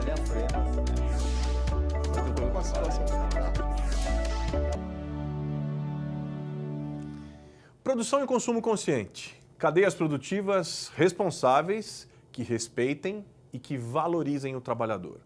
diaframas, né? Produção e consumo consciente. Cadeias produtivas responsáveis que respeitem e que valorizem o trabalhador.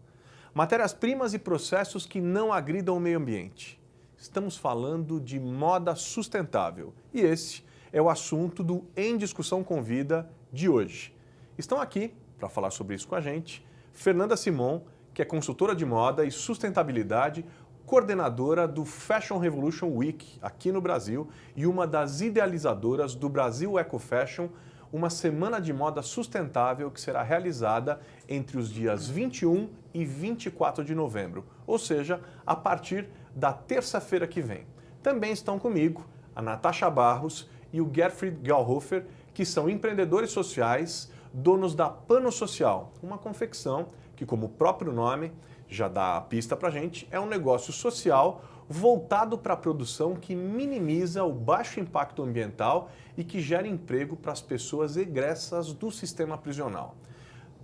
Matérias-primas e processos que não agridam o meio ambiente. Estamos falando de moda sustentável e esse é o assunto do Em Discussão Convida de hoje. Estão aqui para falar sobre isso com a gente Fernanda Simon, que é consultora de moda e sustentabilidade, coordenadora do Fashion Revolution Week aqui no Brasil e uma das idealizadoras do Brasil Eco Fashion, uma semana de moda sustentável que será realizada entre os dias 21 e 24 de novembro, ou seja, a partir da terça-feira que vem. Também estão comigo a Natasha Barros e o Gerfried Gallhofer, que são empreendedores sociais, donos da Pano Social, uma confecção que, como o próprio nome já dá a pista para a gente, é um negócio social voltado para a produção que minimiza o baixo impacto ambiental e que gera emprego para as pessoas egressas do sistema prisional.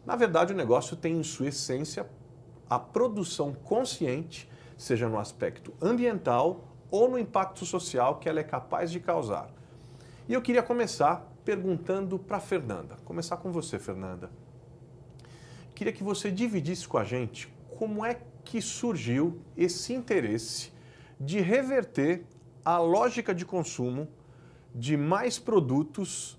Na verdade, o negócio tem em sua essência a produção consciente, seja no aspecto ambiental ou no impacto social que ela é capaz de causar. E eu queria começar perguntando para a Fernanda. Começar com você, Fernanda. Queria que você dividisse com a gente como é que surgiu esse interesse de reverter a lógica de consumo de mais produtos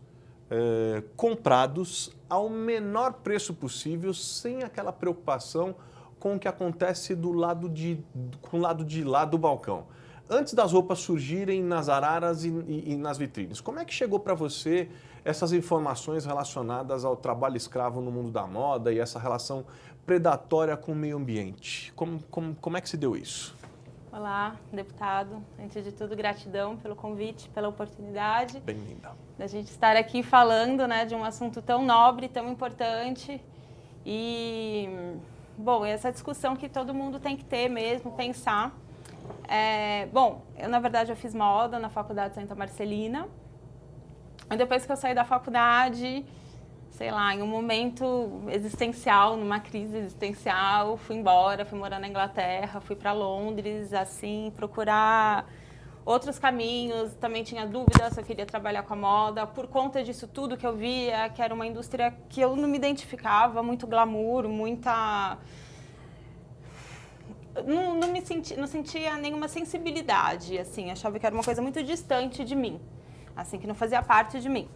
comprados ao menor preço possível, sem aquela preocupação com o que acontece do lado de lá do balcão. Antes das roupas surgirem nas araras e nas vitrines, como é que chegou para você essas informações relacionadas ao trabalho escravo no mundo da moda e essa relação predatória com o meio ambiente? Como é que se deu isso? Olá, deputado. Antes de tudo, gratidão pelo convite, pela oportunidade. Bem-vinda. Da gente estar aqui falando, né, de um assunto tão nobre, tão importante. E, bom, essa discussão que todo mundo tem que ter mesmo, pensar. Bom, na verdade, eu fiz moda na Faculdade Santa Marcelina. E depois que eu saí da faculdade, sei lá, em um momento existencial, numa crise existencial, fui embora, fui morar na Inglaterra, fui para Londres, assim, procurar outros caminhos. Também tinha dúvida se eu queria trabalhar com a moda, por conta disso tudo que eu via, que era uma indústria que eu não me identificava, muito glamour, muita... Não sentia nenhuma sensibilidade, assim, achava que era uma coisa muito distante de mim, assim, que não fazia parte de mim.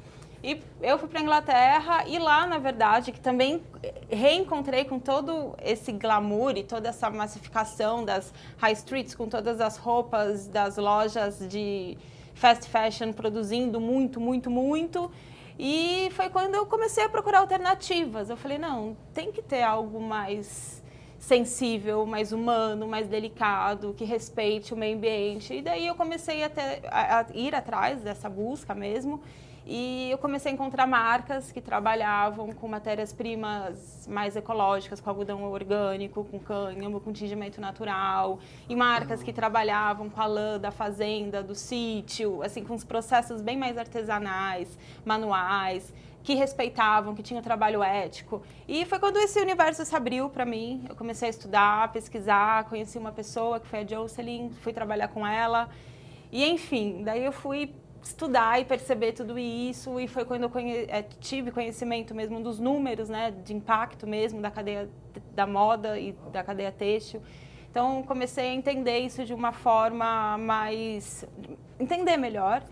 E eu fui para a Inglaterra e lá, na verdade, que também reencontrei com todo esse glamour e toda essa massificação das high streets, com todas as roupas das lojas de fast fashion produzindo muito, muito, muito. E foi quando eu comecei a procurar alternativas. Eu falei, não, tem que ter algo mais sensível, mais humano, mais delicado, que respeite o meio ambiente. E daí eu comecei a ir atrás dessa busca mesmo. E eu comecei a encontrar marcas que trabalhavam com matérias-primas mais ecológicas, com algodão orgânico, com cânhamo, com tingimento natural. E marcas que trabalhavam com a lã da fazenda, do sítio, assim, com os processos bem mais artesanais, manuais, que respeitavam, que tinham trabalho ético. E foi quando esse universo se abriu para mim. Eu comecei a estudar, pesquisar, conheci uma pessoa que foi a Jocelyn, fui trabalhar com ela. E, enfim, daí eu fui estudar e perceber tudo isso, e foi quando eu tive conhecimento mesmo dos números, né, de impacto mesmo da cadeia da moda e da cadeia têxtil. Então, comecei a entender isso de uma forma mais... entender melhor.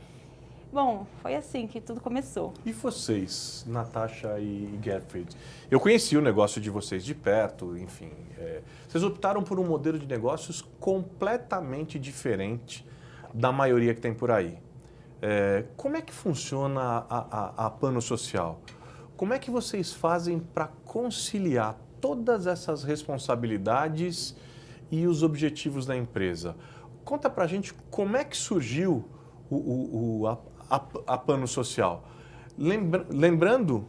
Bom, foi assim que tudo começou. E vocês, Natasha e Gerfried? Eu conheci o negócio de vocês de perto, enfim. Vocês optaram por um modelo de negócios completamente diferente da maioria que tem por aí. Como é que funciona a Pano Social? Como é que vocês fazem para conciliar todas essas responsabilidades e os objetivos da empresa? Conta pra gente como é que surgiu a Pano Social. Lembrando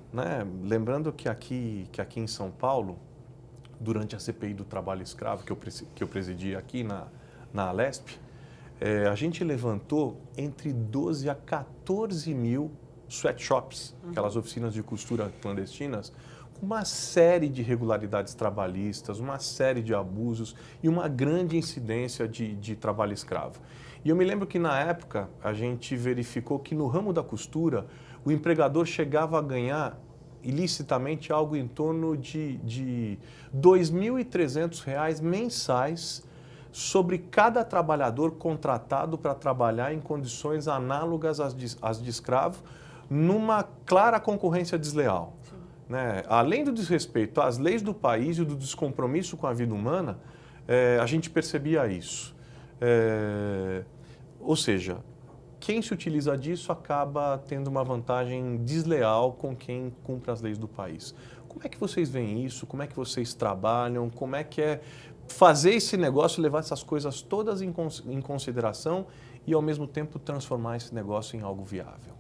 que aqui em São Paulo, durante a CPI do trabalho escravo que eu presidi aqui na Alesp, a gente levantou entre 12 a 14 mil sweatshops, aquelas oficinas de costura clandestinas, com uma série de irregularidades trabalhistas, uma série de abusos e uma grande incidência de trabalho escravo. E eu me lembro que na época a gente verificou que no ramo da costura o empregador chegava a ganhar ilicitamente algo em torno de R$ 2.300 mensais sobre cada trabalhador contratado para trabalhar em condições análogas às de escravo, numa clara concorrência desleal. Né? Além do desrespeito às leis do país e do descompromisso com a vida humana, a gente percebia isso. Ou seja, quem se utiliza disso acaba tendo uma vantagem desleal com quem cumpre as leis do país. Como é que vocês veem isso? Como é que vocês trabalham? Como é que é fazer esse negócio, levar essas coisas todas em consideração e, ao mesmo tempo, transformar esse negócio em algo viável?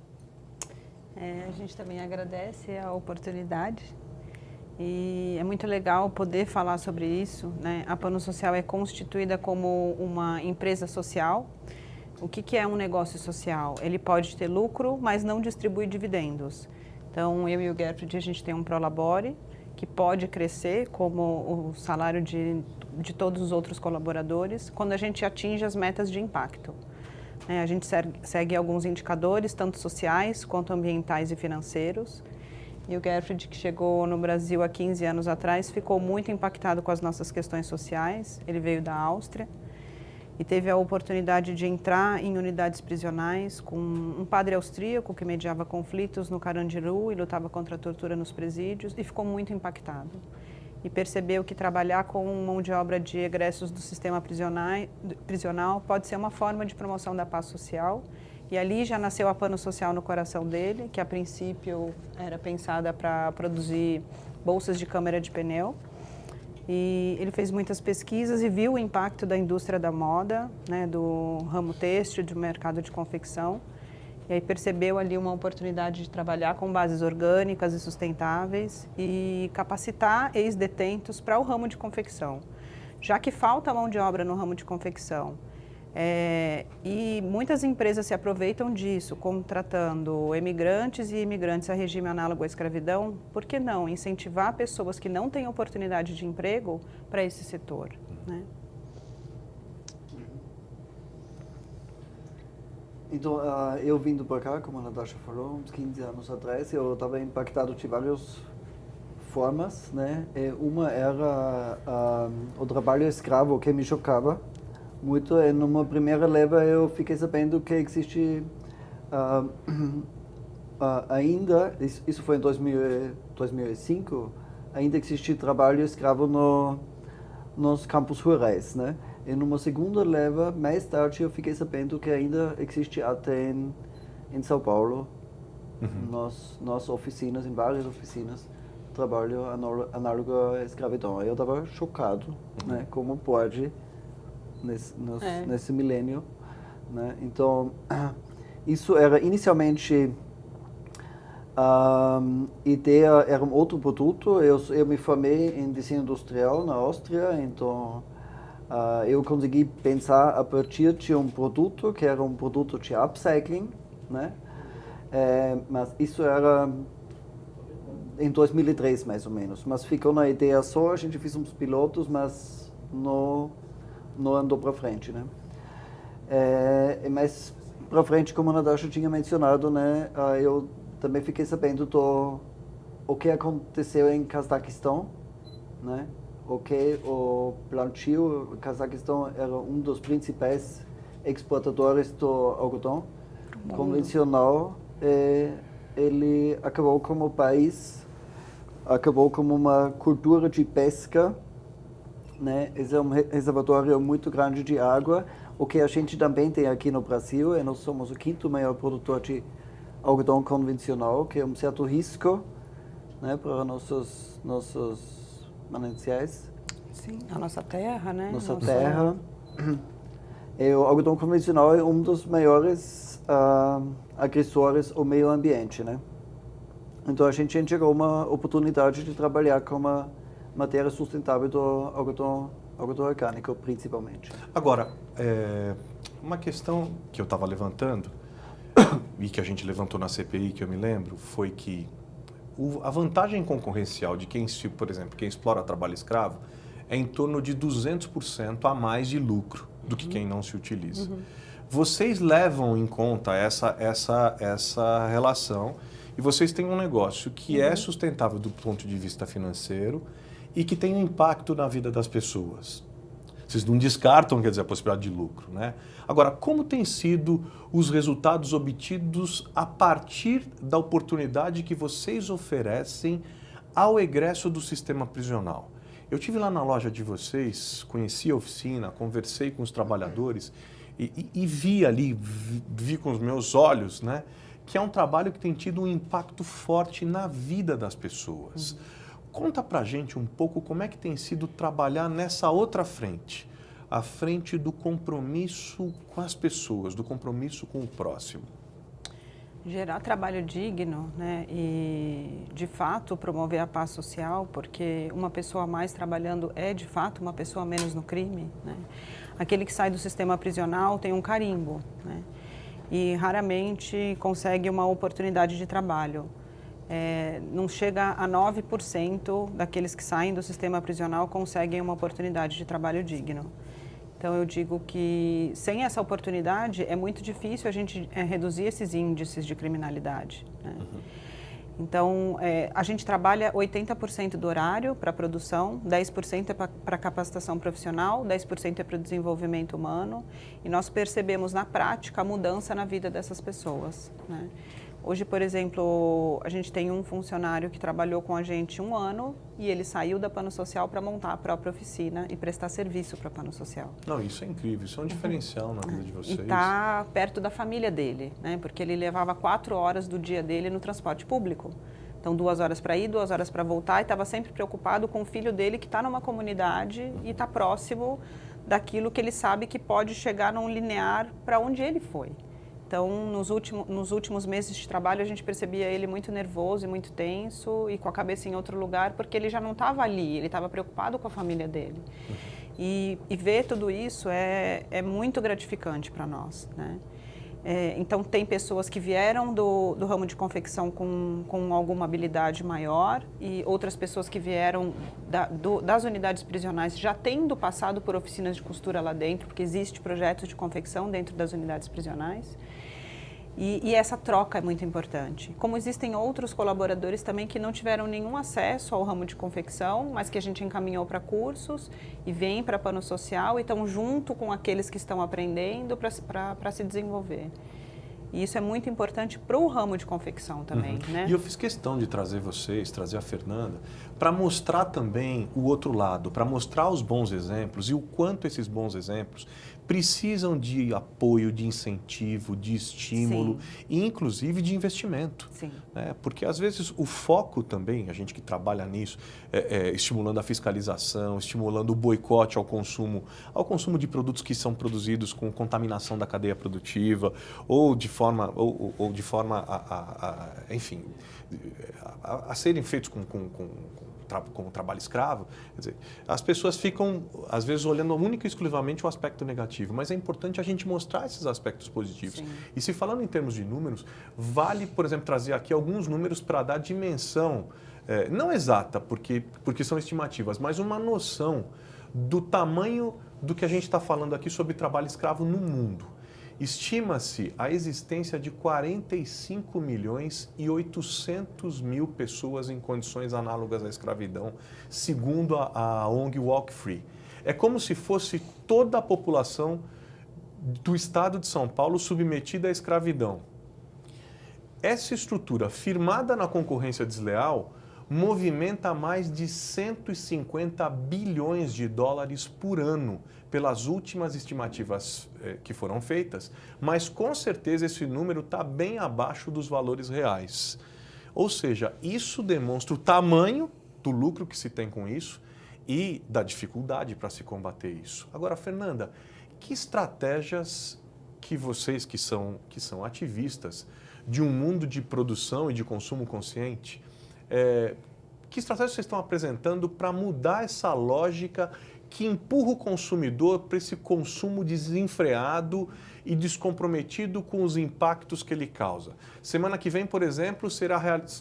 A gente também agradece a oportunidade e é muito legal poder falar sobre isso, né? A Pano Social é constituída como uma empresa social. O que é um negócio social? Ele pode ter lucro, mas não distribui dividendos. Então, eu e o Gertrude, a gente tem um Prolabore que pode crescer como o salário de todos os outros colaboradores quando a gente atinge as metas de impacto. A gente segue alguns indicadores, tanto sociais quanto ambientais e financeiros. E o Gertrude, que chegou no Brasil há 15 anos atrás, ficou muito impactado com as nossas questões sociais. Ele veio da Áustria e teve a oportunidade de entrar em unidades prisionais com um padre austríaco que mediava conflitos no Carandiru e lutava contra a tortura nos presídios e ficou muito impactado. E percebeu que trabalhar com mão de obra de egressos do sistema prisional pode ser uma forma de promoção da paz social. E ali já nasceu a Pano Social no coração dele, que a princípio era pensada para produzir bolsas de câmara de pneu. E ele fez muitas pesquisas e viu o impacto da indústria da moda, né, do ramo têxtil, do mercado de confecção. E aí percebeu ali uma oportunidade de trabalhar com bases orgânicas e sustentáveis e capacitar ex-detentos para o ramo de confecção. Já que falta mão de obra no ramo de confecção, e muitas empresas se aproveitam disso, contratando emigrantes e imigrantes a regime análogo à escravidão, por que não incentivar pessoas que não têm oportunidade de emprego para esse setor, né? Então, eu vindo para cá, como a Natasha falou, uns 15 anos atrás, eu estava impactado de várias formas, né? Uma era o trabalho escravo, que me chocava muito. E numa primeira leva eu fiquei sabendo que existe ainda, isso foi em 2005, ainda existe trabalho escravo nos campos rurais, né? E numa segunda leva, mais tarde, eu fiquei sabendo que ainda existe até em São Paulo, nas oficinas, em várias oficinas, trabalho análogo à escravidão. Eu estava chocado, né? Como pode nesse milênio, né? Então, isso era inicialmente ideia, era um outro produto. Eu me formei em desenho industrial na Áustria, então eu consegui pensar a partir de um produto que era um produto de upcycling, né? Mas isso era em 2003 mais ou menos, mas ficou na ideia só, a gente fez uns pilotos, mas não andou para frente, né? Mas para frente, como a Natasha tinha mencionado, né, eu também fiquei sabendo o que aconteceu em Cazaquistão, né? O plantio, o Cazaquistão era um dos principais exportadores do algodão convencional. Ele acabou como país, acabou como uma cultura de pesca, né? Esse é um reservatório muito grande de água, o que a gente também tem aqui no Brasil, e nós somos o quinto maior produtor de algodão convencional, que é um certo risco, né, para nossos mananciais. Sim, a nossa terra, né? Nossa terra. E o algodão convencional é um dos maiores agressores ao meio ambiente, né? Então a gente enxergou uma oportunidade de trabalhar com uma matéria sustentável do algodão orgânico, principalmente. Agora, uma questão que eu estava levantando, e que a gente levantou na CPI, que eu me lembro, foi que a vantagem concorrencial de quem, por exemplo, quem explora trabalho escravo é em torno de 200% a mais de lucro do que quem não se utiliza. Vocês levam em conta essa relação e vocês têm um negócio que é sustentável do ponto de vista financeiro e que tem um impacto na vida das pessoas. Vocês não descartam, quer dizer, a possibilidade de lucro, né? Agora, como têm sido os resultados obtidos a partir da oportunidade que vocês oferecem ao egresso do sistema prisional? Eu estive lá na loja de vocês, conheci a oficina, conversei com os trabalhadores e vi ali, vi com os meus olhos, né, que é um trabalho que tem tido um impacto forte na vida das pessoas. Conta pra gente um pouco como é que tem sido trabalhar nessa outra frente, a frente do compromisso com as pessoas, do compromisso com o próximo. Gerar trabalho digno, né, e de fato promover a paz social, porque uma pessoa a mais trabalhando é de fato uma pessoa a menos no crime, né? Aquele que sai do sistema prisional tem um carimbo, né, e raramente consegue uma oportunidade de trabalho. Não chega a 9% daqueles que saem do sistema prisional conseguem uma oportunidade de trabalho digno. Então, eu digo que sem essa oportunidade é muito difícil a gente reduzir esses índices de criminalidade, né? Então, a gente trabalha 80% do horário para a produção, 10% é para capacitação profissional, 10% é para o desenvolvimento humano, e nós percebemos na prática a mudança na vida dessas pessoas, né? Hoje, por exemplo, a gente tem um funcionário que trabalhou com a gente 1 ano e ele saiu da Pano Social para montar a própria oficina e prestar serviço para a Pano Social. Não, isso é incrível, isso é um diferencial na vida de vocês. E está perto da família dele, né? Porque ele levava 4 horas do dia dele no transporte público. Então, 2 horas para ir, 2 horas para voltar, e estava sempre preocupado com o filho dele que está numa comunidade e está próximo daquilo que ele sabe que pode chegar num linear para onde ele foi. Então, nos últimos meses de trabalho, a gente percebia ele muito nervoso e muito tenso e com a cabeça em outro lugar, porque ele já não estava ali, ele estava preocupado com a família dele. E ver tudo isso é muito gratificante para nós, né? Então, tem pessoas que vieram do ramo de confecção com alguma habilidade maior e outras pessoas que vieram das unidades prisionais já tendo passado por oficinas de costura lá dentro, porque existe projetos de confecção dentro das unidades prisionais. E essa troca é muito importante. Como existem outros colaboradores também que não tiveram nenhum acesso ao ramo de confecção, mas que a gente encaminhou para cursos e vêm para a Pano Social e estão junto com aqueles que estão aprendendo para se desenvolver. E isso é muito importante para o ramo de confecção também, né? E eu fiz questão de trazer a Fernanda, para mostrar também o outro lado, para mostrar os bons exemplos e o quanto esses bons exemplos precisam de apoio, de incentivo, de estímulo e inclusive de investimento. Sim. Né? Porque às vezes o foco também, a gente que trabalha nisso, estimulando a fiscalização, estimulando o boicote ao consumo de produtos que são produzidos com contaminação da cadeia produtiva ou de forma enfim, a serem feitos com trabalho escravo. Quer dizer, as pessoas ficam, às vezes, olhando única e exclusivamente o aspecto negativo, mas é importante a gente mostrar esses aspectos positivos. Sim. E se falando em termos de números, vale, por exemplo, trazer aqui alguns números para dar dimensão, não exata, porque são estimativas, mas uma noção do tamanho do que a gente está falando aqui sobre trabalho escravo no mundo. Estima-se a existência de 45 milhões e 800 mil pessoas em condições análogas à escravidão, segundo a ONG Walk Free. É como se fosse toda a população do estado de São Paulo submetida à escravidão. Essa estrutura, firmada na concorrência desleal, movimenta mais de 150 bilhões de dólares por ano, pelas últimas estimativas que foram feitas, mas com certeza esse número está bem abaixo dos valores reais. Ou seja, isso demonstra o tamanho do lucro que se tem com isso e da dificuldade para se combater isso. Agora, Fernanda, que estratégias que vocês que são ativistas de um mundo de produção e de consumo consciente, que estratégias vocês estão apresentando para mudar essa lógica que empurra o consumidor para esse consumo desenfreado e descomprometido com os impactos que ele causa. Semana que vem, por exemplo,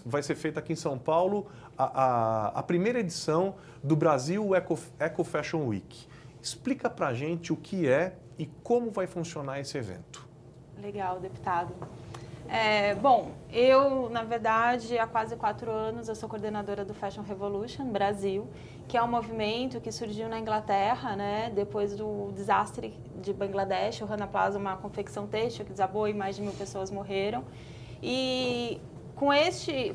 vai ser feita aqui em São Paulo a primeira edição do Brasil Eco Fashion Week. Explica para a gente o que é e como vai funcionar esse evento. Legal, deputado. Bom, eu, na verdade, há quase 4 anos, eu sou coordenadora do Fashion Revolution Brasil, que é um movimento que surgiu na Inglaterra, né, depois do desastre de Bangladesh. O Rana Plaza, uma confecção têxtil que desabou e mais de 1000 pessoas morreram. E com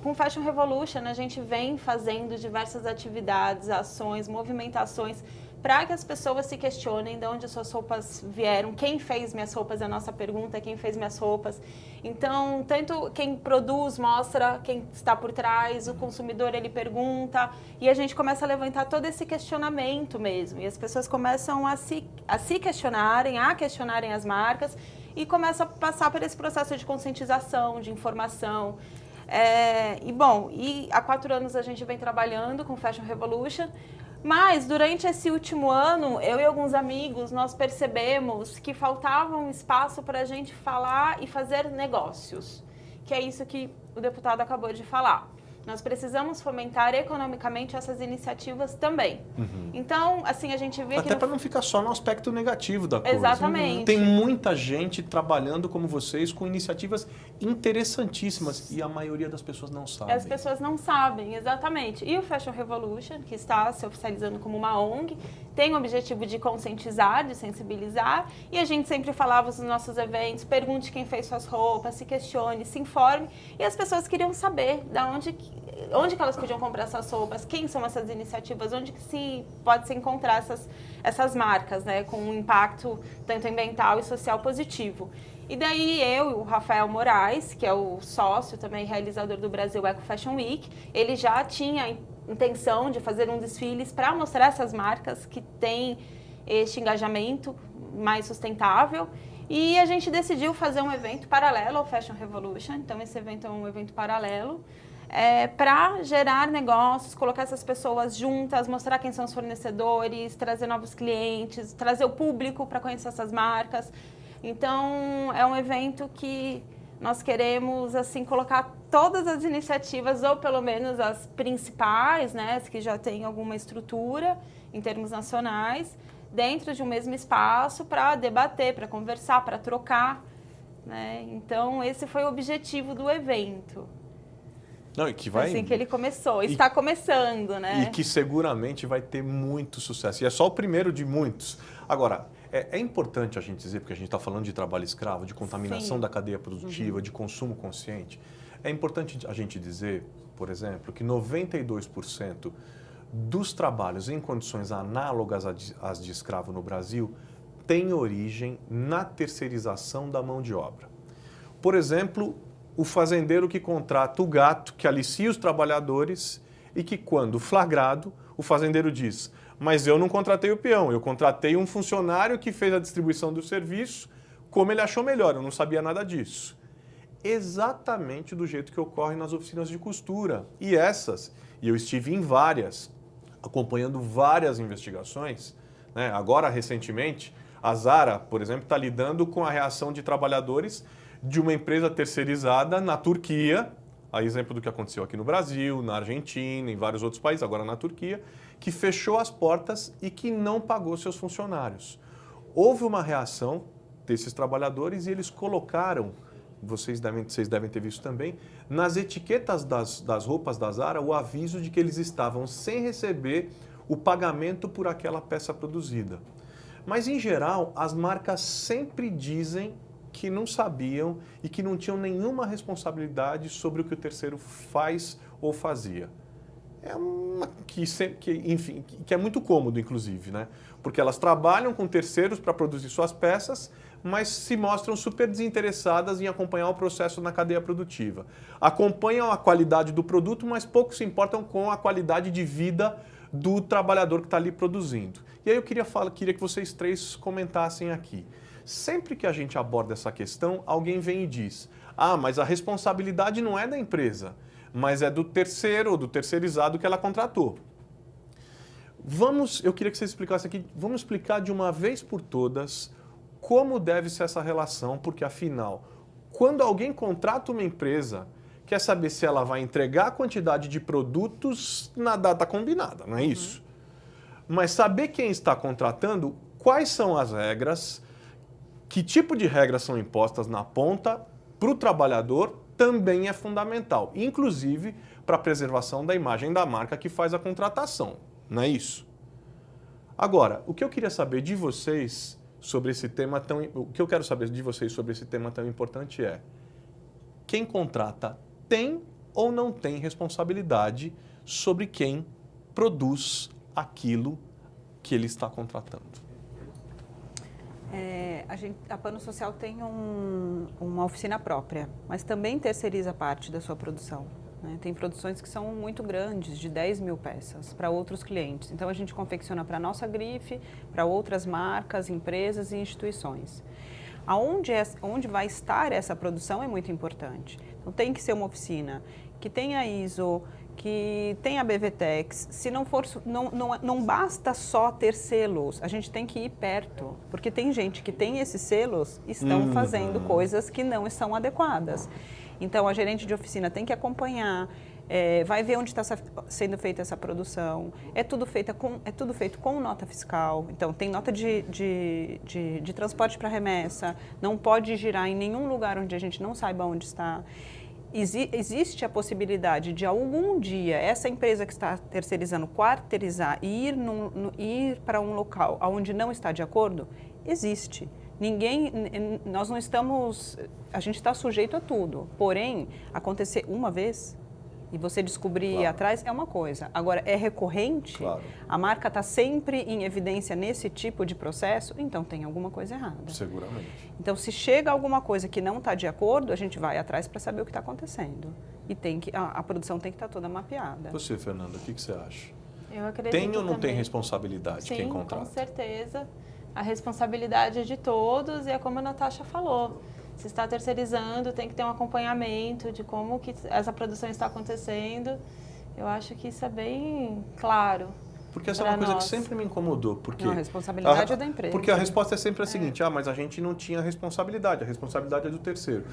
o Fashion Revolution, a gente vem fazendo diversas atividades, ações, movimentações, para que as pessoas se questionem de onde as suas roupas vieram, quem fez minhas roupas, é a nossa pergunta, quem fez minhas roupas. Então, tanto quem produz mostra quem está por trás, o consumidor ele pergunta, e a gente começa a levantar todo esse questionamento mesmo, e as pessoas começam a se questionarem, a questionarem as marcas, e começam a passar por esse processo de conscientização, de informação. E há 4 anos a gente vem trabalhando com Fashion Revolution, mas durante esse último ano, eu e alguns amigos, nós percebemos que faltava um espaço para a gente falar e fazer negócios, que é isso que o deputado acabou de falar. Nós precisamos fomentar economicamente essas iniciativas também. Uhum. Então, assim, a gente vê que... Até para não ficar só no aspecto negativo da coisa. Exatamente. Tem muita gente trabalhando como vocês com iniciativas interessantíssimas e a maioria das pessoas não sabe. As pessoas não sabem, exatamente. E o Fashion Revolution, que está se oficializando como uma ONG, tem o objetivo de conscientizar, de sensibilizar, e a gente sempre falava nos nossos eventos, pergunte quem fez suas roupas, se questione, se informe, e as pessoas queriam saber onde que elas podiam comprar essas roupas, quem são essas iniciativas, onde que pode se encontrar essas marcas, né, com um impacto tanto ambiental e social positivo. E daí eu e o Rafael Moraes, que é o sócio também realizador do Brasil Eco Fashion Week, ele já tinha intenção de fazer um desfile para mostrar essas marcas que têm este engajamento mais sustentável. E a gente decidiu fazer um evento paralelo ao Fashion Revolution. Então, esse evento é um evento paralelo para gerar negócios, colocar essas pessoas juntas, mostrar quem são os fornecedores, trazer novos clientes, trazer o público para conhecer essas marcas. Então, é um evento que nós queremos assim colocar todas as iniciativas, ou pelo menos as principais, né, as que já têm alguma estrutura em termos nacionais, dentro de um mesmo espaço para debater, para conversar, para trocar, né? Então, esse foi o objetivo do evento. Não, e que vai... Assim que ele começou, está começando, né? E que seguramente vai ter muito sucesso. E é só o primeiro de muitos. Agora, é importante a gente dizer, porque a gente está falando de trabalho escravo, de contaminação da cadeia produtiva, de consumo consciente. É importante a gente dizer, por exemplo, que 92% dos trabalhos em condições análogas às de escravo no Brasil tem origem na terceirização da mão de obra. Por exemplo, o fazendeiro que contrata o gato, que alicia os trabalhadores e que, quando flagrado, o fazendeiro diz: mas eu não contratei o peão, eu contratei um funcionário que fez a distribuição do serviço como ele achou melhor, eu não sabia nada disso. Exatamente do jeito que ocorre nas oficinas de costura. E eu estive em várias, acompanhando várias investigações, né? Agora, recentemente, a Zara, por exemplo, está lidando com a reação de trabalhadores de uma empresa terceirizada na Turquia, a exemplo do que aconteceu aqui no Brasil, na Argentina, em vários outros países, agora na Turquia, que fechou as portas e que não pagou seus funcionários. Houve uma reação desses trabalhadores e eles colocaram, vocês devem ter visto também, nas etiquetas das roupas da Zara o aviso de que eles estavam sem receber o pagamento por aquela peça produzida. Mas, em geral, as marcas sempre dizem que não sabiam e que não tinham nenhuma responsabilidade sobre o que o terceiro faz ou fazia. Que é muito cômodo, inclusive, né? Porque elas trabalham com terceiros para produzir suas peças, mas se mostram super desinteressadas em acompanhar o processo na cadeia produtiva. Acompanham a qualidade do produto, mas pouco se importam com a qualidade de vida do trabalhador que está ali produzindo. E aí eu queria que vocês três comentassem aqui. Sempre que a gente aborda essa questão, alguém vem e diz: ah, mas a responsabilidade não é da empresa, mas é do terceiro ou do terceirizado que ela contratou. eu queria que você explicasse aqui, vamos explicar de uma vez por todas como deve ser essa relação, porque afinal, quando alguém contrata uma empresa, quer saber se ela vai entregar a quantidade de produtos na data combinada, não é isso? Mas saber quem está contratando, quais são as regras, que tipo de regras são impostas na ponta para o trabalhador também é fundamental, inclusive para a preservação da imagem da marca que faz a contratação, não é isso? Agora, o que eu queria saber de vocês sobre esse tema o que eu quero saber de vocês sobre esse tema tão importante é: quem contrata tem ou não tem responsabilidade sobre quem produz aquilo que ele está contratando? A Pano Social tem uma oficina própria, mas também terceiriza parte da sua produção. Né? Tem produções que são muito grandes, de 10 mil peças, para outros clientes. Então, a gente confecciona para a nossa grife, para outras marcas, empresas e instituições. Onde vai estar essa produção é muito importante. Então, tem que ser uma oficina que tenha ISO, que tenha BVTEX. Se não for, não basta só ter selos, a gente tem que ir perto, porque tem gente que tem esses selos e estão fazendo coisas que não estão adequadas. Então, a gerente de oficina tem que acompanhar, vai ver onde está sendo feita essa produção. É tudo feito com nota fiscal. Então, tem nota de transporte para remessa, não pode girar em nenhum lugar onde a gente não saiba onde está. Existe a possibilidade de algum dia essa empresa que está terceirizando quarteirizar e ir para um local onde não está de acordo? Existe. Nós não estamos, a gente está sujeito a tudo. Porém, acontecer uma vez e você descobrir atrás é uma coisa. Agora, é recorrente? Claro. A marca está sempre em evidência nesse tipo de processo? Então, tem alguma coisa errada. Seguramente. Então, se chega alguma coisa que não está de acordo, a gente vai atrás para saber o que está acontecendo. E a produção tem que estar toda mapeada. Você, Fernanda, o que você acha? Eu acredito Tem ou não também. tem responsabilidade quem Sim, contrata? com certeza. A responsabilidade é de todos e é como a Natasha falou. Se está terceirizando, tem que ter um acompanhamento de como que essa produção está acontecendo. Eu acho que isso é bem claro. Porque essa é uma coisa que sempre me incomodou. Porque Não, a responsabilidade é da empresa. Porque a resposta é sempre a seguinte: mas a gente não tinha responsabilidade, a responsabilidade é do terceiro.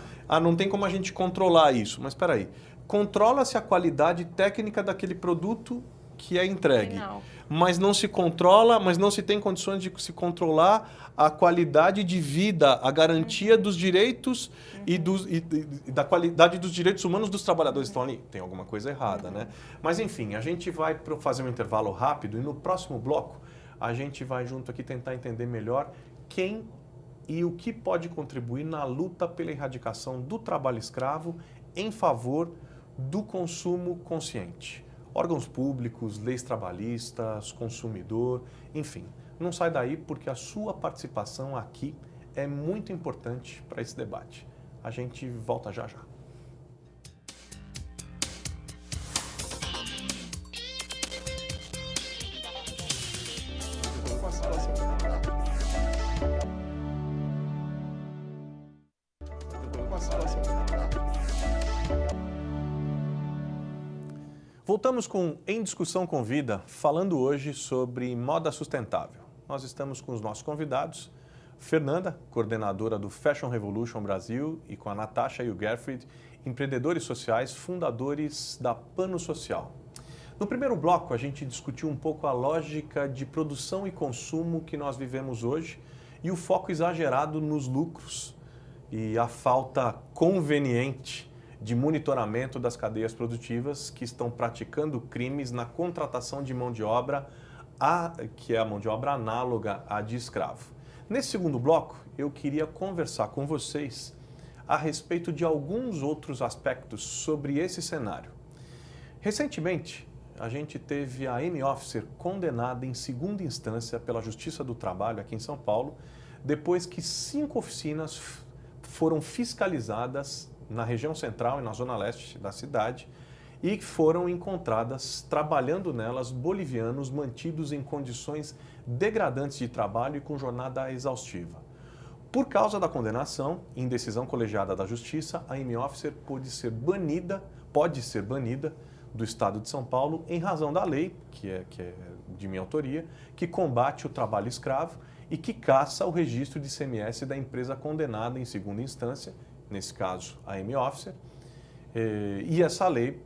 Não tem como a gente controlar isso. Mas espera aí, controla-se a qualidade técnica daquele produto que é entregue. Não. Mas não se controla, mas não se tem condições de se controlar a qualidade de vida, a garantia dos direitos e da qualidade dos direitos humanos dos trabalhadores. Então ali tem alguma coisa errada, né? Mas enfim, a gente vai fazer um intervalo rápido e no próximo bloco a gente vai junto aqui tentar entender melhor quem e o que pode contribuir na luta pela erradicação do trabalho escravo em favor do consumo consciente. Órgãos públicos, leis trabalhistas, consumidor, enfim. Não sai daí porque a sua participação aqui é muito importante para esse debate. A gente volta já já. Voltamos com Em Discussão com Vida, falando hoje sobre moda sustentável. Nós estamos com os nossos convidados, Fernanda, coordenadora do Fashion Revolution Brasil, e com a Natasha e o Gerfried, empreendedores sociais, fundadores da Pano Social. No primeiro bloco, a gente discutiu um pouco a lógica de produção e consumo que nós vivemos hoje e o foco exagerado nos lucros e a falta conveniente de monitoramento das cadeias produtivas que estão praticando crimes na contratação de mão de obra, que é a mão de obra análoga à de escravo. Nesse segundo bloco, eu queria conversar com vocês a respeito de alguns outros aspectos sobre esse cenário. Recentemente, a gente teve a Amy Officer condenada em segunda instância pela Justiça do Trabalho aqui em São Paulo, depois que 5 oficinas foram fiscalizadas na região central e na zona leste da cidade e foram encontradas trabalhando nelas bolivianos mantidos em condições degradantes de trabalho e com jornada exaustiva. Por causa da condenação, em decisão colegiada da Justiça, a Amy Officer pode ser banida do Estado de São Paulo em razão da lei, que é de minha autoria, que combate o trabalho escravo e que caça o registro de ICMS da empresa condenada em segunda instância, nesse caso a M-Officer, e essa lei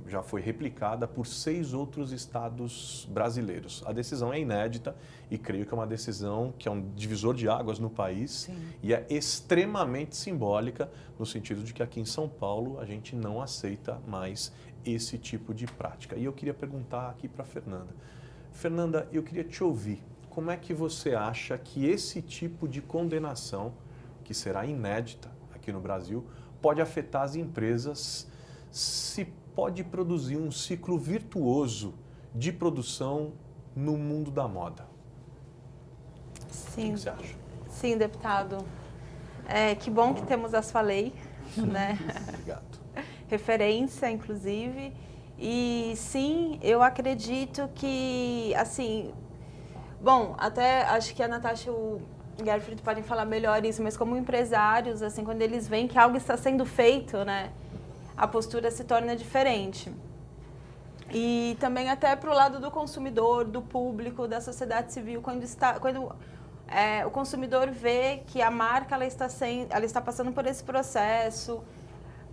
já foi replicada por 6 outros estados brasileiros. A decisão é inédita e creio que é uma decisão que é um divisor de águas no país. Sim. E é extremamente simbólica no sentido de que aqui em São Paulo a gente não aceita mais esse tipo de prática. E eu queria perguntar aqui para a Fernanda. Fernanda, eu queria te ouvir. Como é que você acha que esse tipo de condenação, que será inédita aqui no Brasil, pode afetar as empresas, se pode produzir um ciclo virtuoso de produção no mundo da moda? Sim. O que você acha? Sim, deputado. Que bom que temos a sua lei, né? Obrigado. Referência, inclusive. E sim, eu acredito que, assim, bom, até acho que a Natasha e o Gerfried podem falar melhor isso, mas como empresários, assim, quando eles veem que algo está sendo feito, né, a postura se torna diferente. E também até para o lado do consumidor, do público, da sociedade civil, quando o consumidor vê que a marca ela está passando por esse processo.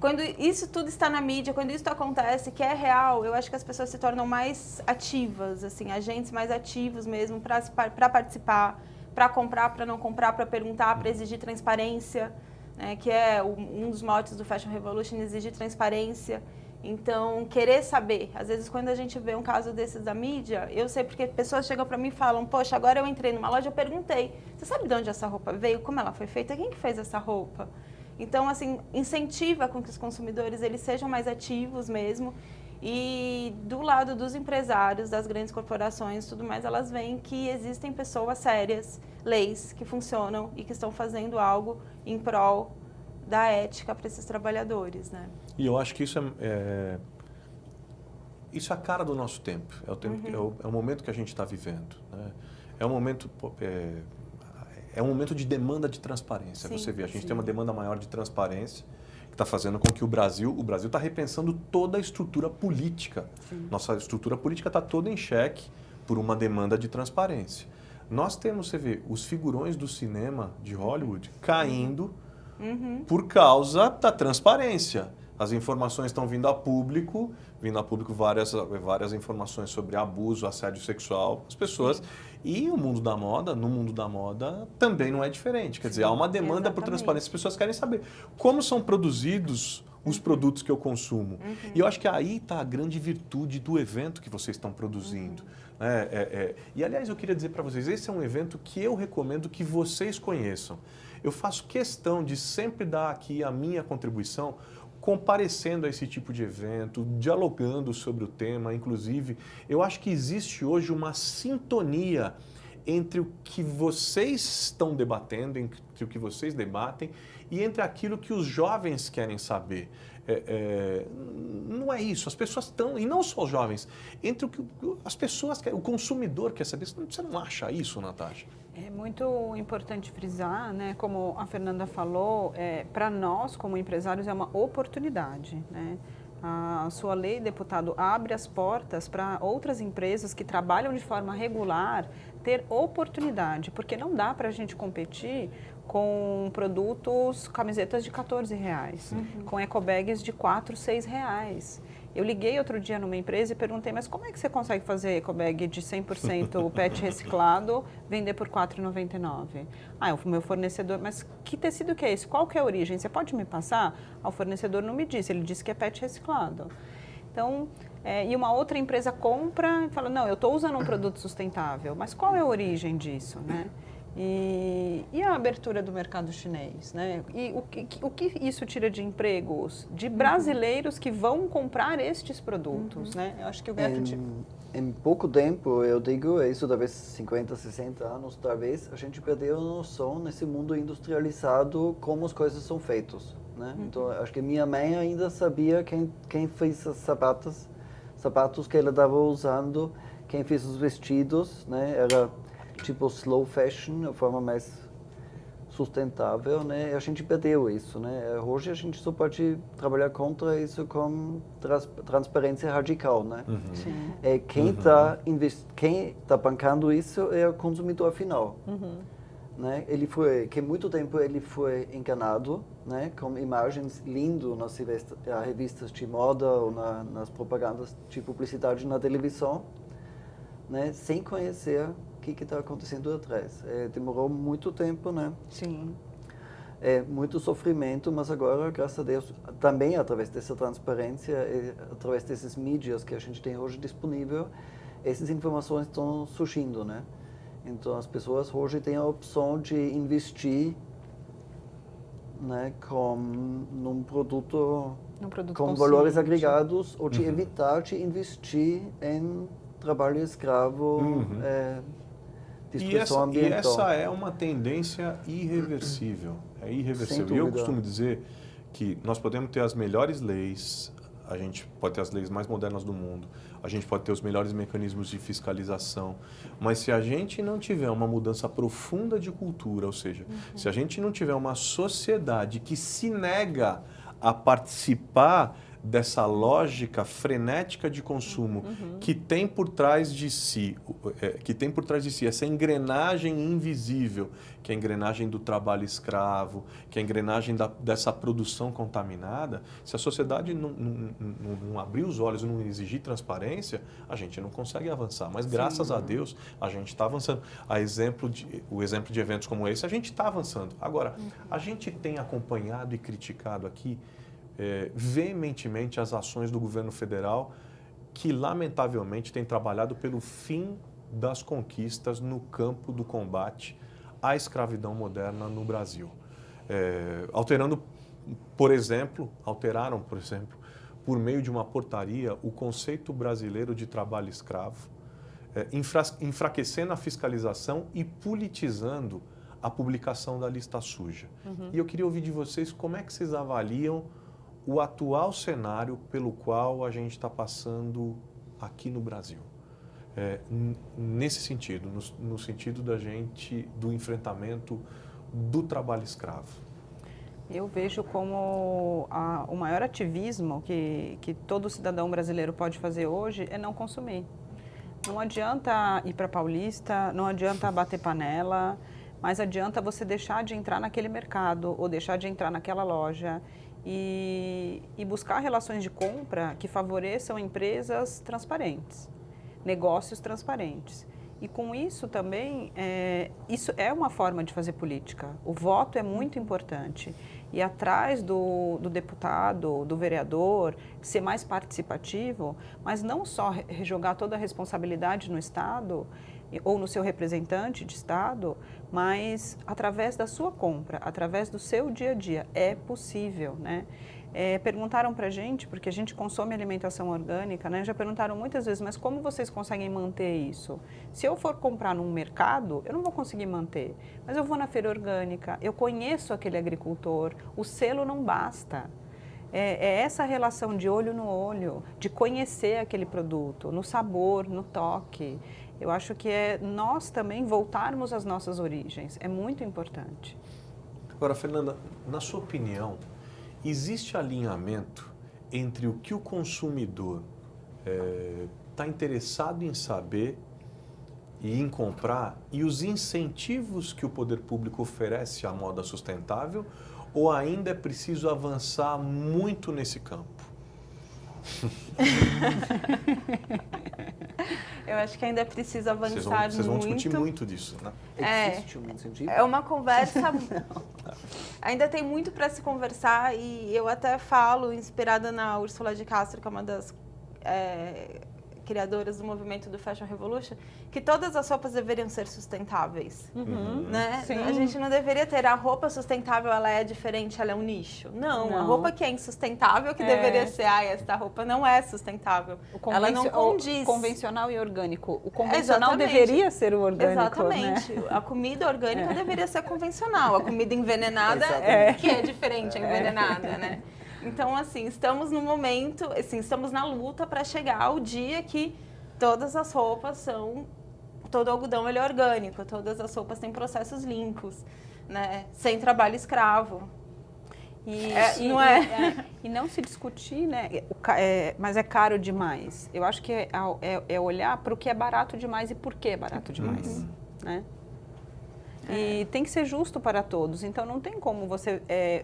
Quando isso tudo está na mídia, quando isso acontece, que é real, eu acho que as pessoas se tornam mais ativas, assim, agentes mais ativos mesmo para participar, para comprar, para não comprar, para perguntar, para exigir transparência, né, que é um dos motes do Fashion Revolution, exigir transparência. Então, querer saber. Às vezes, quando a gente vê um caso desses da mídia, eu sei porque pessoas chegam para mim e falam, poxa, agora eu entrei numa loja, eu perguntei, você sabe de onde essa roupa veio? Como ela foi feita? Quem que fez essa roupa? Então, assim, incentiva com que os consumidores eles sejam mais ativos mesmo. E do lado dos empresários, das grandes corporações, tudo mais, elas veem que existem pessoas sérias, leis que funcionam e que estão fazendo algo em prol da ética para esses trabalhadores, né? E eu acho que isso isso é a cara do nosso tempo. É o tempo, é o momento que a gente está vivendo, né? É um momento de demanda de transparência. Sim, você vê, a gente tem uma demanda maior de transparência que está fazendo com que o Brasil está repensando toda a estrutura política. Sim. Nossa estrutura política está toda em xeque por uma demanda de transparência. Nós temos, você vê, os figurões do cinema de Hollywood caindo por causa da transparência. As informações estão vindo a público várias informações sobre abuso, assédio sexual, as pessoas. E no mundo da moda também não é diferente. Quer dizer, há uma demanda por transparência, as pessoas querem saber como são produzidos os produtos que eu consumo. E eu acho que aí está a grande virtude do evento que vocês estão produzindo. E, aliás, eu queria dizer para vocês, esse é um evento que eu recomendo que vocês conheçam. Eu faço questão de sempre dar aqui a minha contribuição, comparecendo a esse tipo de evento, dialogando sobre o tema. Inclusive, eu acho que existe hoje uma sintonia entre o que vocês estão debatendo, entre o que vocês debatem e entre aquilo que os jovens querem saber. Não é isso, as pessoas estão, e não só os jovens, entre o que as pessoas querem, o consumidor quer saber. Você não acha isso, Natasha? É muito importante frisar, né, como a Fernanda falou, para nós como empresários é uma oportunidade, né? A sua lei, deputado, abre as portas para outras empresas que trabalham de forma regular ter oportunidade, porque não dá para a gente competir com produtos, camisetas de R$14, com ecobags de R$4, R$6. Eu liguei outro dia numa empresa e perguntei, mas como é que você consegue fazer ecobag de 100% PET reciclado, vender por R$4,99? O meu fornecedor, mas que tecido que é esse? Qual que é a origem? Você pode me passar? O fornecedor não me disse, ele disse que é PET reciclado. Então, e uma outra empresa compra e fala, não, eu estou usando um produto sustentável, mas qual é a origem disso, né? E a abertura do mercado chinês, né? E o que isso tira de empregos de brasileiros que vão comprar estes produtos, né? Eu acho que o Gerfried... Em pouco tempo, eu digo, isso talvez 50, 60 anos, talvez, a gente perdeu a noção nesse mundo industrializado como as coisas são feitas, né? Então, acho que minha mãe ainda sabia quem fez os sapatos que ela estava usando, quem fez os vestidos, né? Era tipo slow fashion, a forma mais sustentável, né? A gente perdeu isso, né? Hoje a gente só pode trabalhar contra isso com transparência radical, né? Sim. Quem tá bancando isso é o consumidor final. Né? Que muito tempo ele foi enganado, né? Com imagens lindas nas revistas de moda ou nas propagandas de publicidade na televisão, né? Sem conhecer o que está acontecendo atrás. Demorou muito tempo, né? Sim. Muito sofrimento, mas agora, graças a Deus, também através dessa transparência, através desses mídias que a gente tem hoje disponível, essas informações estão surgindo, né? Então, as pessoas hoje têm a opção de investir, né, num produto com valores agregados ou de evitar de investir em trabalho escravo, destruição ambiental. E essa é uma tendência irreversível. É irreversível. E eu costumo dizer que nós podemos ter as melhores leis, a gente pode ter as leis mais modernas do mundo, a gente pode ter os melhores mecanismos de fiscalização, mas se a gente não tiver uma mudança profunda de cultura, ou seja, se a gente não tiver uma sociedade que se nega a participar dessa lógica frenética de consumo que tem por trás de si, essa engrenagem invisível, que é a engrenagem do trabalho escravo, que é a engrenagem dessa produção contaminada, se a sociedade não abrir os olhos e não exigir transparência, a gente não consegue avançar. Mas graças a Deus, a gente está avançando. O exemplo de eventos como esse, a gente está avançando. Agora, a gente tem acompanhado e criticado aqui veementemente as ações do governo federal que, lamentavelmente, tem trabalhado pelo fim das conquistas no campo do combate à escravidão moderna no Brasil. Alteraram, por exemplo, por meio de uma portaria, o conceito brasileiro de trabalho escravo, enfraquecendo a fiscalização e politizando a publicação da lista suja. E eu queria ouvir de vocês como é que vocês avaliam o atual cenário pelo qual a gente está passando aqui no Brasil. Nesse sentido, no sentido do enfrentamento do trabalho escravo. Eu vejo como o maior ativismo que todo cidadão brasileiro pode fazer hoje é não consumir. Não adianta ir para Paulista, não adianta bater panela, mas adianta você deixar de entrar naquele mercado ou deixar de entrar naquela loja e buscar relações de compra que favoreçam empresas transparentes, negócios transparentes. E com isso também, isso é uma forma de fazer política. O voto é muito importante. E atrás do deputado, do vereador, ser mais participativo, mas não só rejogar toda a responsabilidade no Estado ou no seu representante de Estado, mas através da sua compra, através do seu dia a dia. É possível, né? Perguntaram para a gente, porque a gente consome alimentação orgânica, né? Já perguntaram muitas vezes, mas como vocês conseguem manter isso? Se eu for comprar num mercado, eu não vou conseguir manter, mas eu vou na feira orgânica, eu conheço aquele agricultor, o selo não basta. É essa relação de olho no olho, de conhecer aquele produto, no sabor, no toque. Eu acho que nós também voltarmos às nossas origens, é muito importante. Agora, Fernanda, na sua opinião, existe alinhamento entre o que o consumidor está interessado em saber e em comprar e os incentivos que o poder público oferece à moda sustentável, ou ainda é preciso avançar muito nesse campo? Eu acho que ainda é preciso avançar muito. Vocês vão discutir muito disso, né? Existe um incentivo? É uma conversa... Ainda tem muito para se conversar e eu até falo, inspirada na Úrsula de Castro, que é uma das criadoras do movimento do Fashion Revolution, que todas as roupas deveriam ser sustentáveis, né? Sim. A gente não deveria ter a roupa sustentável, ela é diferente, ela é um nicho. Não. A roupa que é insustentável que deveria ser, esta roupa não é sustentável. Ela não condiz. O convencional e orgânico. O convencional Exatamente. Deveria ser o orgânico, Exatamente. Né? A comida orgânica deveria ser convencional. A comida envenenada que é diferente, envenenada, né? Então, assim, estamos no momento, assim, estamos na luta para chegar ao dia que todas as roupas são todo algodão ele é orgânico, todas as roupas têm processos limpos, né? Sem trabalho escravo. Não é? E não se discutir, né? Mas é caro demais. Eu acho que é olhar para o que é barato demais e por que é barato demais, né? E tem que ser justo para todos. Então não tem como você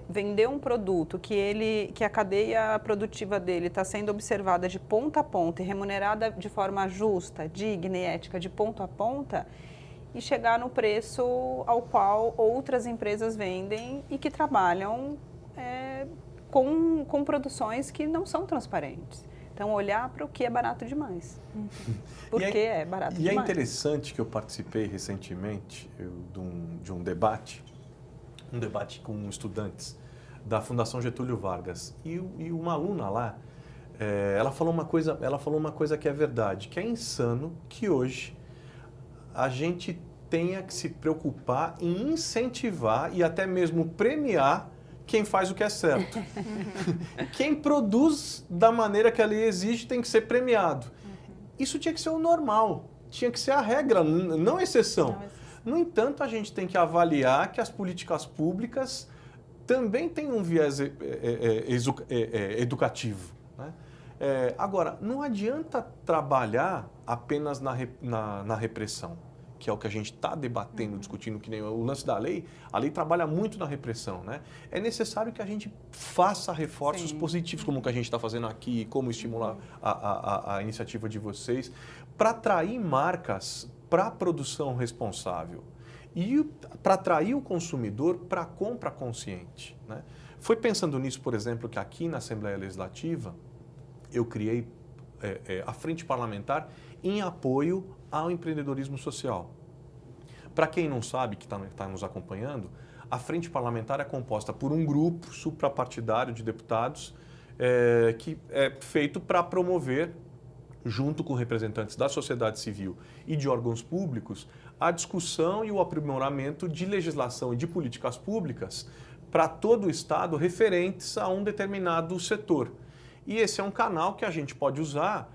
vender um produto que a cadeia produtiva dele está sendo observada de ponta a ponta e remunerada de forma justa, digna e ética de ponta a ponta e chegar no preço ao qual outras empresas vendem e que trabalham com produções que não são transparentes. Então, olhar para o que é barato demais. Porque é barato demais. E é interessante que eu participei recentemente de um debate com estudantes da Fundação Getúlio Vargas. E uma aluna lá, ela falou uma coisa que é verdade, que é insano que hoje a gente tenha que se preocupar em incentivar e até mesmo premiar quem faz o que é certo. Quem produz da maneira que a lei exige tem que ser premiado. Isso tinha que ser o normal, tinha que ser a regra, não a exceção. No entanto, a gente tem que avaliar que as políticas públicas também têm um viés educativo, né? Agora, não adianta trabalhar apenas na repressão, que é o que a gente está debatendo, discutindo, que nem o lance da lei. A lei trabalha muito na repressão, né? É necessário que a gente faça reforços positivos, como o que a gente está fazendo aqui, como estimular a iniciativa de vocês, para atrair marcas para a produção responsável e para atrair o consumidor para a compra consciente, né? Foi pensando nisso, por exemplo, que aqui na Assembleia Legislativa eu criei a Frente Parlamentar em apoio ao empreendedorismo social. Para quem não sabe, que está nos acompanhando, a Frente Parlamentar é composta por um grupo suprapartidário de deputados que é feito para promover, junto com representantes da sociedade civil e de órgãos públicos, a discussão e o aprimoramento de legislação e de políticas públicas para todo o Estado referentes a um determinado setor. E esse é um canal que a gente pode usar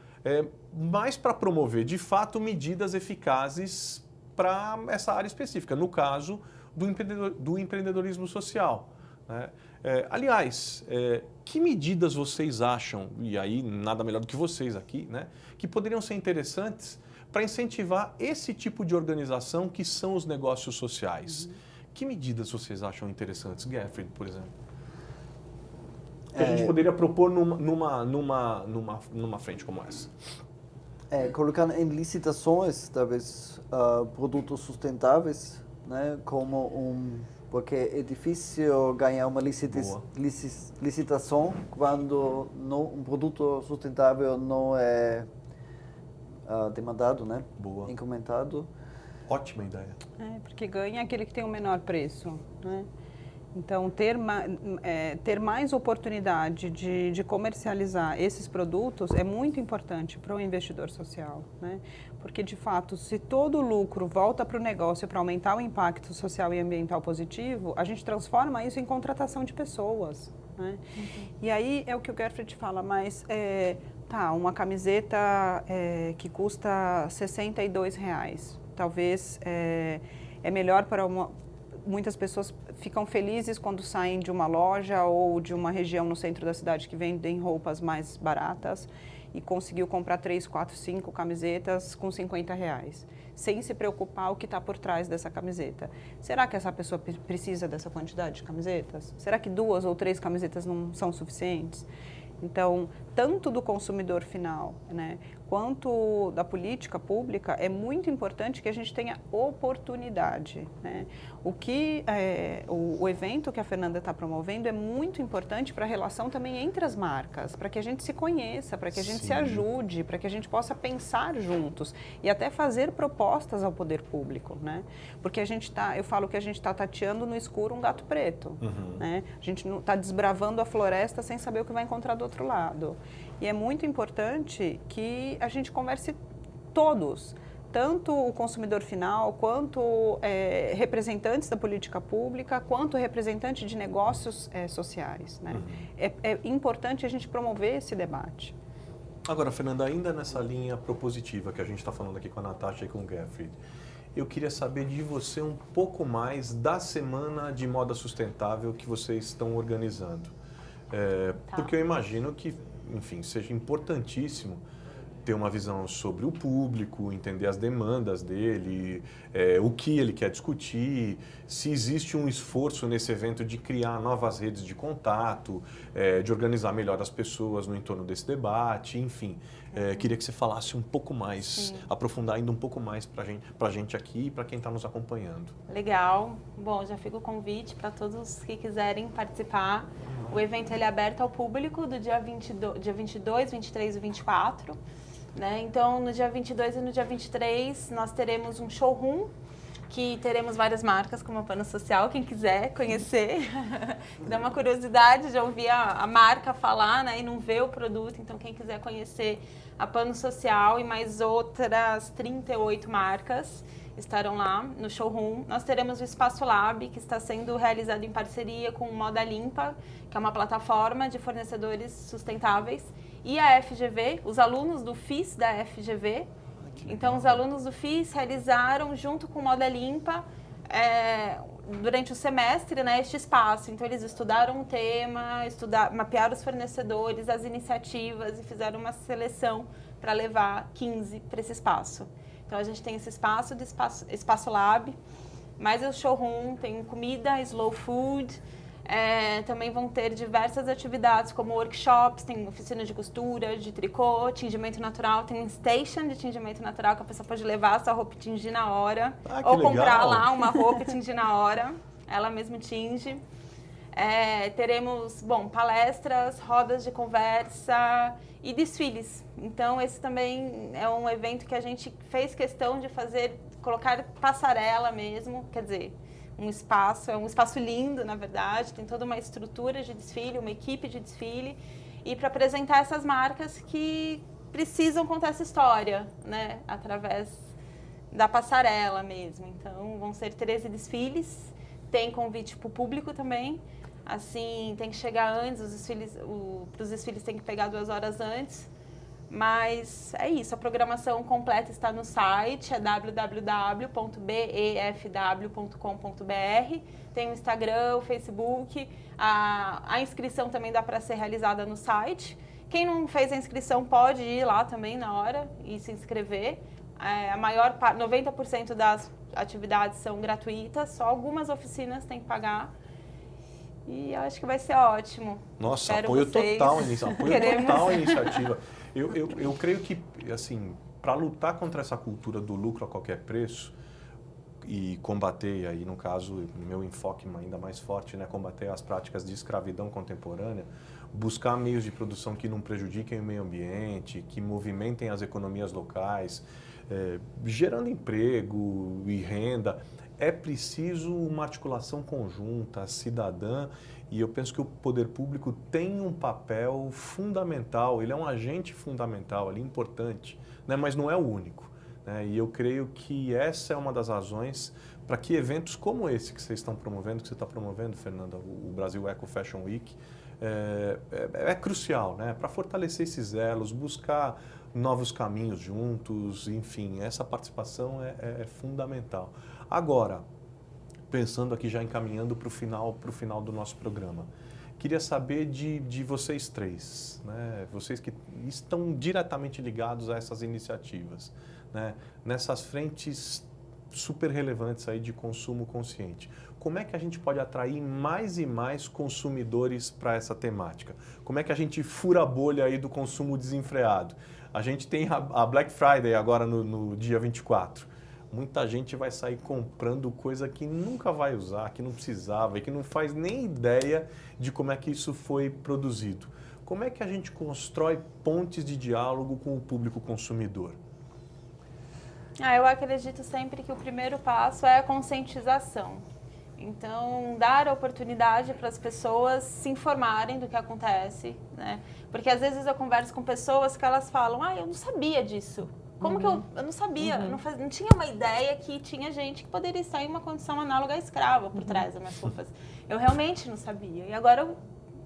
mais para promover, de fato, medidas eficazes para essa área específica, no caso do empreendedorismo social, né? Aliás, que medidas vocês acham, e aí nada melhor do que vocês aqui, né, que poderiam ser interessantes para incentivar esse tipo de organização que são os negócios sociais? Que medidas vocês acham interessantes, Gerfried, por exemplo? Que a gente poderia propor numa frente como essa? Colocando em licitações, talvez, produtos sustentáveis, né, porque é difícil ganhar uma licitação quando um produto sustentável não é demandado, né? Boa. Encomendado. Ótima ideia. Porque ganha aquele que tem o menor preço, né? Então, ter mais oportunidade de comercializar esses produtos é muito importante para o investidor social, né? Porque, de fato, se todo o lucro volta para o negócio para aumentar o impacto social e ambiental positivo, a gente transforma isso em contratação de pessoas, né? E aí é o que o Gerfried fala, mas uma camiseta que custa R$62, talvez é melhor para muitas pessoas ficam felizes quando saem de uma loja ou de uma região no centro da cidade que vendem roupas mais baratas e conseguiu comprar 3, 4, 5 camisetas com R$50, sem se preocupar o que está por trás dessa camiseta. Será que essa pessoa precisa dessa quantidade de camisetas? Será que 2 ou 3 camisetas não são suficientes? Então, tanto do consumidor final, né, quanto da política pública, é muito importante que a gente tenha oportunidade, né? O evento que a Fernanda está promovendo é muito importante para a relação também entre as marcas, para que a gente se conheça, para que a gente se ajude, para que a gente possa pensar juntos e até fazer propostas ao poder público, né? Porque eu falo que a gente está tateando no escuro um gato preto, né? A gente não está desbravando a floresta sem saber o que vai encontrar do outro lado. E é muito importante que a gente converse todos, tanto o consumidor final, quanto representantes da política pública, quanto representantes de negócios sociais, né? É importante a gente promover esse debate. Agora, Fernanda, ainda nessa linha propositiva que a gente está falando aqui com a Natasha e com o Gerfried, eu queria saber de você um pouco mais da Semana de Moda Sustentável que vocês estão organizando. Porque eu imagino que, enfim, seja importantíssimo ter uma visão sobre o público, entender as demandas dele, o que ele quer discutir, se existe um esforço nesse evento de criar novas redes de contato, de organizar melhor as pessoas no entorno desse debate, enfim. Queria que você falasse um pouco mais, Sim. aprofundar ainda um pouco mais para a gente aqui e para quem está nos acompanhando. Legal. Bom, já fica o convite para todos que quiserem participar. O evento ele é aberto ao público do dia 22, 23 e 24. Né? Então, no dia 22 e no dia 23, nós teremos um showroom, que teremos várias marcas, como a Pano Social, quem quiser conhecer. Dá uma curiosidade de ouvir a marca falar, né? E não ver o produto. Então, quem quiser conhecer a Pano Social e mais outras 38 marcas estarão lá no showroom. Nós teremos o Espaço Lab, que está sendo realizado em parceria com o Moda Limpa, que é uma plataforma de fornecedores sustentáveis, e a FGV, os alunos do FIS da FGV. Então, os alunos do FIS realizaram, junto com o Moda Limpa, durante o semestre, né, este espaço. Então, eles estudaram o tema, mapearam os fornecedores, as iniciativas e fizeram uma seleção para levar 15 para esse espaço. Então, a gente tem esse espaço Lab, mais o showroom, tem comida, slow food. Também vão ter diversas atividades, como workshops, tem oficina de costura, de tricô, tingimento natural, tem um station de tingimento natural que a pessoa pode levar a sua roupa e tingir na hora. Ou comprar lá uma roupa e tingir na hora, ela mesma tinge. Teremos, palestras, rodas de conversa e desfiles. Então, esse também é um evento que a gente fez questão de colocar passarela mesmo, quer dizer, é um espaço lindo, na verdade, tem toda uma estrutura de desfile, uma equipe de desfile, e para apresentar essas marcas que precisam contar essa história, né, através da passarela mesmo. Então, vão ser 13 desfiles, tem convite para o público também, assim, tem que chegar antes, para os desfiles tem que pegar 2 horas antes, mas é isso, a programação completa está no site, é www.befw.com.br, tem o Instagram, o Facebook, a inscrição também dá para ser realizada no site. Quem não fez a inscrição pode ir lá também na hora e se inscrever. A maior parte, 90% das atividades são gratuitas, só algumas oficinas tem que pagar. E eu acho que vai ser ótimo. Nossa, Espero apoio vocês. total à iniciativa. Eu creio que, assim, para lutar contra essa cultura do lucro a qualquer preço e combater, aí no caso, meu enfoque ainda mais forte, né, combater as práticas de escravidão contemporânea, buscar meios de produção que não prejudiquem o meio ambiente, que movimentem as economias locais, gerando emprego e renda, é preciso uma articulação conjunta, cidadã, e eu penso que o poder público tem um papel fundamental, ele é um agente fundamental ali, importante, né, mas não é o único. Né, e eu creio que essa é uma das razões para que eventos como esse que vocês estão promovendo, que você está promovendo, Fernanda, o Brasil Eco Fashion Week, é crucial, né, para fortalecer esses elos, buscar novos caminhos juntos, enfim, essa participação é fundamental. Agora, pensando aqui já encaminhando para o final do nosso programa, queria saber de vocês três, né? Vocês que estão diretamente ligados a essas iniciativas, né? Nessas frentes super relevantes aí de consumo consciente. Como é que a gente pode atrair mais e mais consumidores para essa temática? Como é que a gente fura a bolha aí do consumo desenfreado? A gente tem a Black Friday agora no dia 24. Muita gente vai sair comprando coisa que nunca vai usar, que não precisava e que não faz nem ideia de como é que isso foi produzido. Como é que a gente constrói pontes de diálogo com o público consumidor? Eu acredito sempre que o primeiro passo é a conscientização. Então, dar a oportunidade para as pessoas se informarem do que acontece, né? Porque às vezes eu converso com pessoas que elas falam, eu não sabia disso. Como que eu não sabia, eu não tinha uma ideia que tinha gente que poderia estar em uma condição análoga à escrava por trás das minhas roupas. Eu realmente não sabia. E agora eu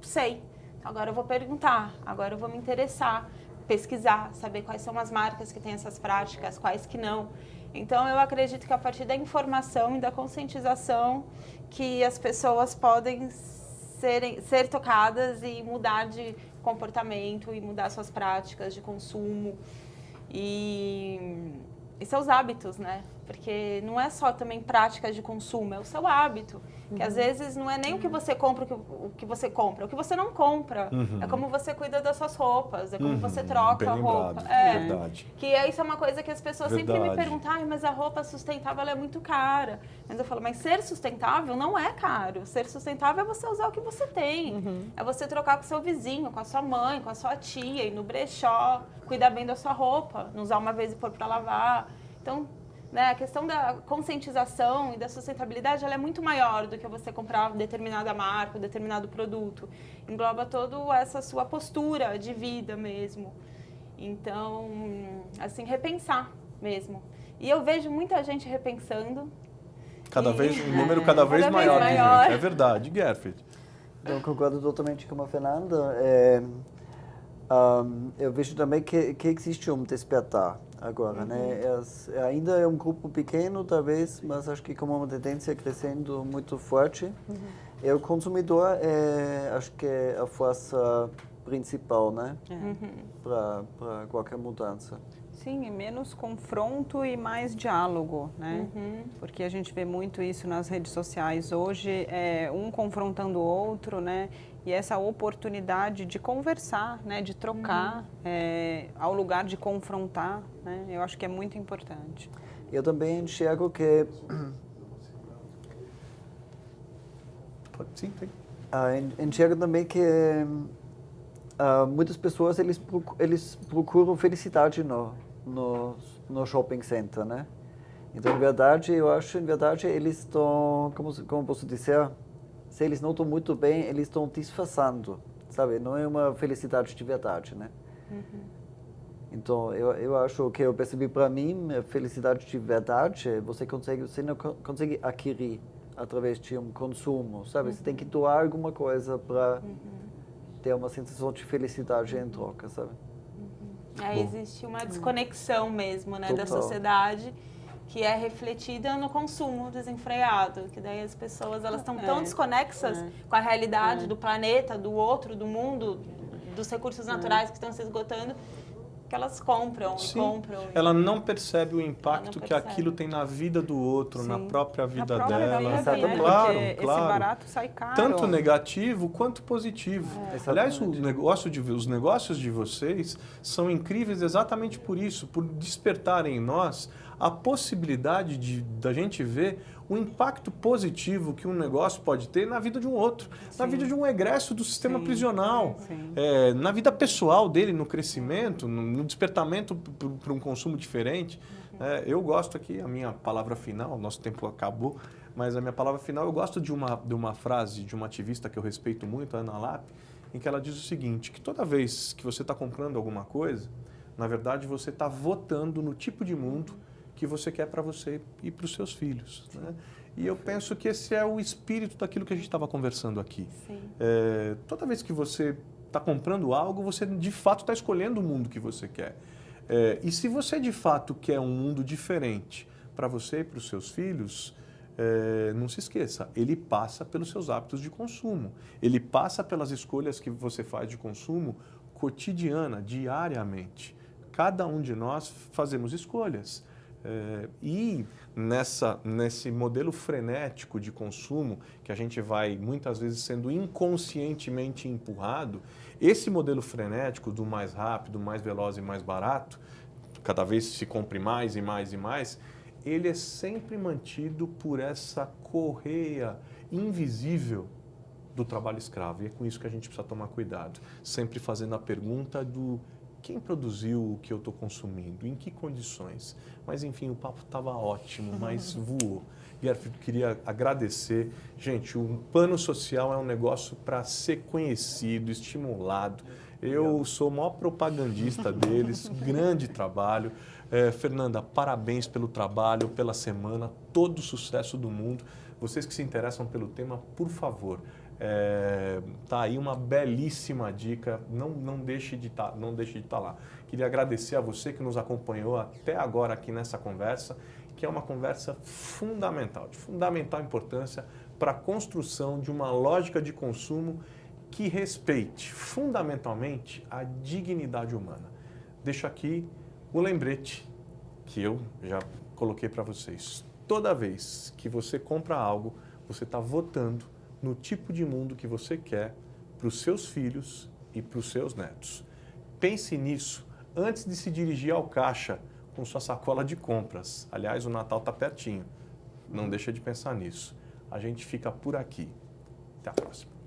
sei. Agora eu vou perguntar, agora eu vou me interessar pesquisar, saber quais são as marcas que têm essas práticas, quais que não. Então, eu acredito que a partir da informação e da conscientização que as pessoas podem ser tocadas e mudar de comportamento e mudar suas práticas de consumo e seus hábitos, né? Porque não é só também práticas de consumo, é o seu hábito. Que às vezes não é nem o que você compra, o que você compra, é o que você não compra. É como você cuida das suas roupas, é como você troca a roupa. Verdade. Que isso é uma coisa que as pessoas sempre me perguntam, mas a roupa sustentável ela é muito cara. Mas eu falo, mas ser sustentável não é caro. Ser sustentável é você usar o que você tem. É você trocar com o seu vizinho, com a sua mãe, com a sua tia, ir no brechó, cuidar bem da sua roupa, não usar uma vez e pôr para lavar. Então, né, a questão da conscientização e da sustentabilidade ela é muito maior do que você comprar determinada marca, determinado produto. Engloba toda essa sua postura de vida mesmo. Então, assim, repensar mesmo. E eu vejo muita gente repensando. Um número cada vez maior de gente. É verdade, Gerfried. Eu concordo totalmente com a Fernanda. Eu vejo também que existe um despertar agora, né? Ainda é um grupo pequeno, talvez, mas acho que como uma tendência crescendo muito forte. E o consumidor acho que é a força principal, né? Para qualquer mudança. Sim, e menos confronto e mais diálogo, né? Porque a gente vê muito isso nas redes sociais hoje, um confrontando o outro, né? E essa oportunidade de conversar, né? De trocar, ao lugar de confrontar, né? Eu acho que é muito importante. Eu também enxergo que... Sim, tem. Enxergo também que muitas pessoas eles procuram felicidade no shopping center, né? Então, eu acho, eles estão, como posso dizer, se eles não estão muito bem, eles estão disfarçando, sabe? Não é uma felicidade de verdade, né? Então, eu acho que eu percebi para mim, a felicidade de verdade, você não consegue adquirir através de um consumo, sabe? Você tem que doar alguma coisa para ter uma sensação de felicidade em troca, sabe? Existe uma desconexão mesmo, né, da Total. sociedade que é refletida no consumo desenfreado, que daí as pessoas elas estão tão desconexas com a realidade do planeta, do outro, do mundo, dos recursos naturais que estão se esgotando, que elas compram e compram. Ela não percebe o impacto que aquilo tem na vida do outro, na própria vida dela. Vida, claro. Esse barato sai caro. Tanto negativo quanto positivo. Aliás, os negócios de vocês são incríveis exatamente por isso, por despertarem em nós a possibilidade da gente ver o impacto positivo que um negócio pode ter na vida de um outro, na vida de um egresso do sistema prisional, na vida pessoal dele, no crescimento, no despertamento para um consumo diferente. Eu gosto aqui, a minha palavra final, nosso tempo acabou, mas a minha palavra final, eu gosto de uma frase de uma ativista que eu respeito muito, a Ana Lapp, em que ela diz o seguinte, que toda vez que você está comprando alguma coisa, na verdade você está votando no tipo de mundo que você quer para você e para os seus filhos. Né? E eu penso que esse é o espírito daquilo que a gente estava conversando aqui. Toda vez que você está comprando algo, você de fato está escolhendo o mundo que você quer. E se você de fato quer um mundo diferente para você e para os seus filhos, não se esqueça, ele passa pelos seus hábitos de consumo. Ele passa pelas escolhas que você faz de consumo cotidiana, diariamente. Cada um de nós fazemos escolhas. E nesse modelo frenético de consumo, que a gente vai muitas vezes sendo inconscientemente empurrado, esse modelo frenético do mais rápido, mais veloz e mais barato, cada vez se compre mais e mais e mais, ele é sempre mantido por essa correia invisível do trabalho escravo. E é com isso que a gente precisa tomar cuidado, sempre fazendo a pergunta do quem produziu o que eu estou consumindo, em que condições. Mas, enfim, o papo estava ótimo, mas voou. Gerfried, queria agradecer. Gente, o Plano Social é um negócio para ser conhecido, estimulado. Eu sou o maior propagandista deles, grande trabalho. Fernanda, parabéns pelo trabalho, pela semana, todo o sucesso do mundo. Vocês que se interessam pelo tema, por favor, tá aí uma belíssima dica, não deixe de estar lá. Queria agradecer a você que nos acompanhou até agora aqui nessa conversa, que é uma conversa fundamental, de fundamental importância para a construção de uma lógica de consumo que respeite fundamentalmente a dignidade humana. Deixo aqui o lembrete que eu já coloquei para vocês. Toda vez que você compra algo, você está votando no tipo de mundo que você quer para os seus filhos e para os seus netos. Pense nisso antes de se dirigir ao caixa com sua sacola de compras. Aliás, o Natal está pertinho. Não deixa de pensar nisso. A gente fica por aqui. Até a próxima.